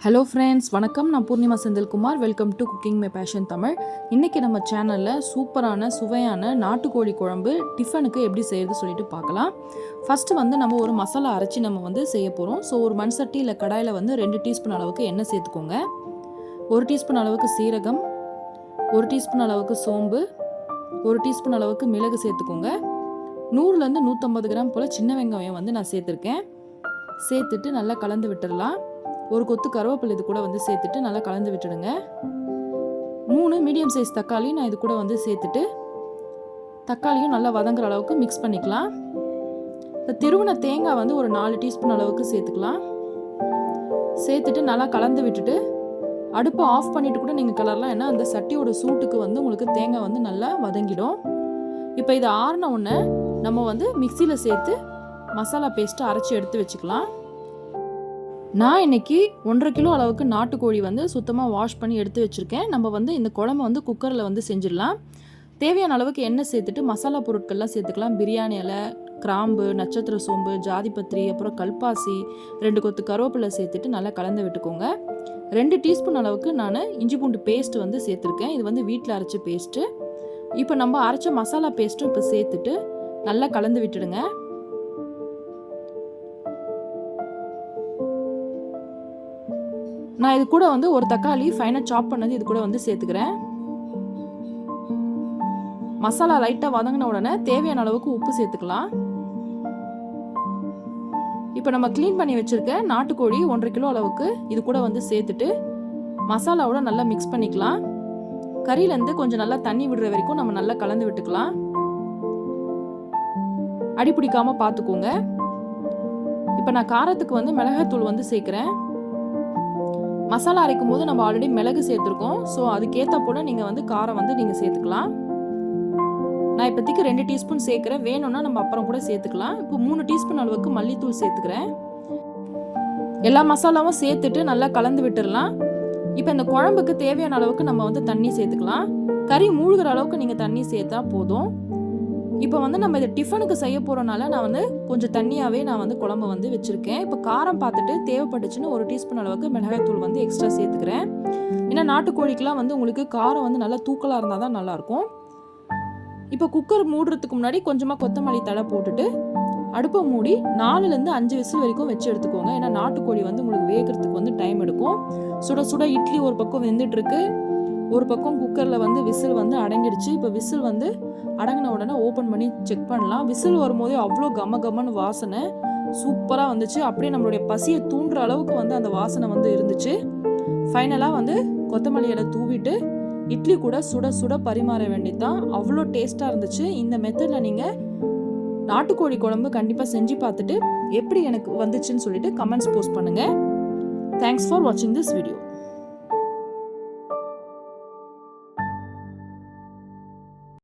Hello friends, வணக்கம். நான் Poornima Senthilkumar. Welcome to cooking my passion Tamil. இன்றைக்கி நம்ம சேனலில் சூப்பரான சுவையான நாட்டுக்கோழி குழம்பு டிஃபனுக்கு எப்படி செய்கிறது சொல்லிட்டு பார்க்கலாம். ஃபஸ்ட்டு நம்ம ஒரு மசாலா அரைச்சி நம்ம செய்ய போகிறோம். ஸோ ஒரு மண் சட்டி இல்லை கடாயில் 2 டீஸ்பூன் அளவுக்கு எண்ணெய் சேர்த்துக்கோங்க. 1 டீஸ்பூன் அளவுக்கு சீரகம், 1 டீஸ்பூன் அளவுக்கு சோம்பு, 1 டீஸ்பூன் அளவுக்கு மிளகு சேர்த்துக்கோங்க. 100 150 கிராம் போல் சின்ன வெங்காயம் நான் சேர்த்துருக்கேன். சேர்த்துட்டு நல்லா கலந்து விட்டுடலாம். ஒரு கொத்து கருவேப்பிலை இது கூட சேர்த்துட்டு நல்லா கலந்து விட்டுடுங்க. 3 மீடியம் சைஸ் தக்காளி நான் இது கூட சேர்த்துட்டு தக்காளியும் நல்லா வதங்குற அளவுக்கு மிக்ஸ் பண்ணிக்கலாம். இப்போ திருவன தேங்காய் ஒரு 4 டீஸ்பூன் அளவுக்கு சேர்த்துக்கலாம். சேர்த்துட்டு நல்லா கலந்து விட்டுட்டு அடுப்பை ஆஃப் பண்ணிட்டு கூட நீங்கள் கலரலாம். ஏன்னா அந்த சட்டியோட சூட்டுக்கு உங்களுக்கு தேங்காய் நல்லா வதங்கிடும். இப்போ இது ஆறின உடனே நம்ம மிக்சியில் சேர்த்து மசாலா பேஸ்ட்டு அரைச்சி எடுத்து வச்சுக்கலாம். நான் இன்றைக்கி 1.5 கிலோ அளவுக்கு நாட்டுக்கோழி சுத்தமாக வாஷ் பண்ணி எடுத்து வச்சுருக்கேன். நம்ம இந்த குழம்பு குக்கரில் செஞ்சிடலாம். தேவையான அளவுக்கு எண்ணெய் சேர்த்துட்டு மசாலா பொருட்கள்லாம் சேர்த்துக்கலாம். பிரியாணி இலை, கிராம்பு, நட்சத்திர சோம்பு, ஜாதிபத்திரி, அப்புறம் கல்பாசி, 2 கொத்து கருவேப்பிலை சேர்த்துட்டு நல்லா கலந்து விட்டுக்கோங்க. 2 டீஸ்பூன் அளவுக்கு நான் இஞ்சி பூண்டு பேஸ்ட்டு சேர்த்துருக்கேன். இது வீட்டில் அரைச்ச பேஸ்ட்டு. இப்போ நம்ம அரைச்ச மசாலா பேஸ்ட்டும் இப்போ சேர்த்துட்டு நல்லா கலந்து விட்டுடுங்க. நான் இது கூட ஒரு தக்காளி ஃபைனாக சாப் பண்ணது இது கூட சேர்த்துக்கிறேன். மசாலா லைட்டாக வதங்கின உடனே தேவையான அளவுக்கு உப்பு சேர்த்துக்கலாம். இப்போ நம்ம க்ளீன் பண்ணி வச்சுருக்க நாட்டுக்கோழி 1.5 கிலோ அளவுக்கு இது கூட சேர்த்துட்டு மசாலாவோட நல்லா மிக்ஸ் பண்ணிக்கலாம். கறியிலேருந்து கொஞ்சம் நல்லா தண்ணி விடுற வரைக்கும் நம்ம நல்லா கலந்து விட்டுக்கலாம். அடி பிடிக்காமல் பார்த்துக்கோங்க. இப்போ நான் காரத்துக்கு மிளகாத்தூள் சேர்க்குறேன். மசாலா அரைக்கும் போது நம்ம ஆல்ரெடி மிளகு சேர்த்துருக்கோம். ஸோ அதுக்கேற்ற போல் நீங்கள் காரம் நீங்கள் சேர்த்துக்கலாம். நான் இப்போதைக்கு 2 டீஸ்பூன் சேர்க்குறேன். வேணும்னா நம்ம அப்புறம் கூட சேர்த்துக்கலாம். இப்போ 3 டீஸ்பூன் அளவுக்கு மல்லித்தூள் சேர்த்துக்கிறேன். எல்லா மசாலாவும் சேர்த்துட்டு நல்லா கலந்து விட்டுடலாம். இப்போ இந்த குழம்புக்கு தேவையான அளவுக்கு நம்ம தண்ணி சேர்த்துக்கலாம். கறி மூழ்கிற அளவுக்கு நீங்கள் தண்ணி சேர்த்தா போதும். இப்போ நம்ம இதை டிஃபனுக்கு செய்ய போகிறனால நான் கொஞ்சம் தண்ணியாகவே நான் குழம்பு வச்சுருக்கேன். இப்போ காரம் பார்த்துட்டு தேவைப்பட்டுச்சுன்னு 1 டீஸ்பூன் அளவுக்கு மிளகாய்த்தூள் எக்ஸ்ட்ரா சேர்த்துக்கிறேன். ஏன்னா நாட்டுக்கோழிக்கெலாம் உங்களுக்கு காரம் நல்லா தூக்கலாக இருந்தால் தான் நல்லாயிருக்கும். இப்போ குக்கர் மூடுறதுக்கு முன்னாடி கொஞ்சமாக கொத்தமல்லி தழை போட்டுட்டு அடுப்பை மூடி 4-5 விசில் வரைக்கும் வச்சு எடுத்துக்கோங்க. ஏன்னா நாட்டுக்கோழி உங்களுக்கு வேகிறதுக்கு டைம் எடுக்கும். சுட சுட இட்லி ஒரு பக்கம் வெந்துட்டுருக்கு, ஒரு பக்கம் குக்கரில் விசில் அடங்கிடுச்சு. இப்போ விசில் அடங்கின உடனே ஓப்பன் பண்ணி செக் பண்ணலாம். விசில் வரும்போதே அவ்வளோ கமன்னு வாசனை சூப்பராக வந்துச்சு. அப்படியே நம்மளுடைய பசியை தூண்டுற அளவுக்கு அந்த வாசனை இருந்துச்சு. ஃபைனலாக கொத்தமல்லி இலை தூவிட்டு இட்லி கூட சுட சுட பரிமாற வேண்டியதுதான். அவ்வளோ டேஸ்ட்டாக இருந்துச்சு. இந்த மெத்தடில் நீங்கள் நாட்டுக்கோழி குழம்பு கண்டிப்பாக செஞ்சு பார்த்துட்டு எப்படி எனக்கு வந்துச்சுன்னு சொல்லிட்டு கமெண்ட்ஸ் போஸ்ட் பண்ணுங்கள். தேங்க்ஸ் ஃபார் வாட்சிங் திஸ் வீடியோ.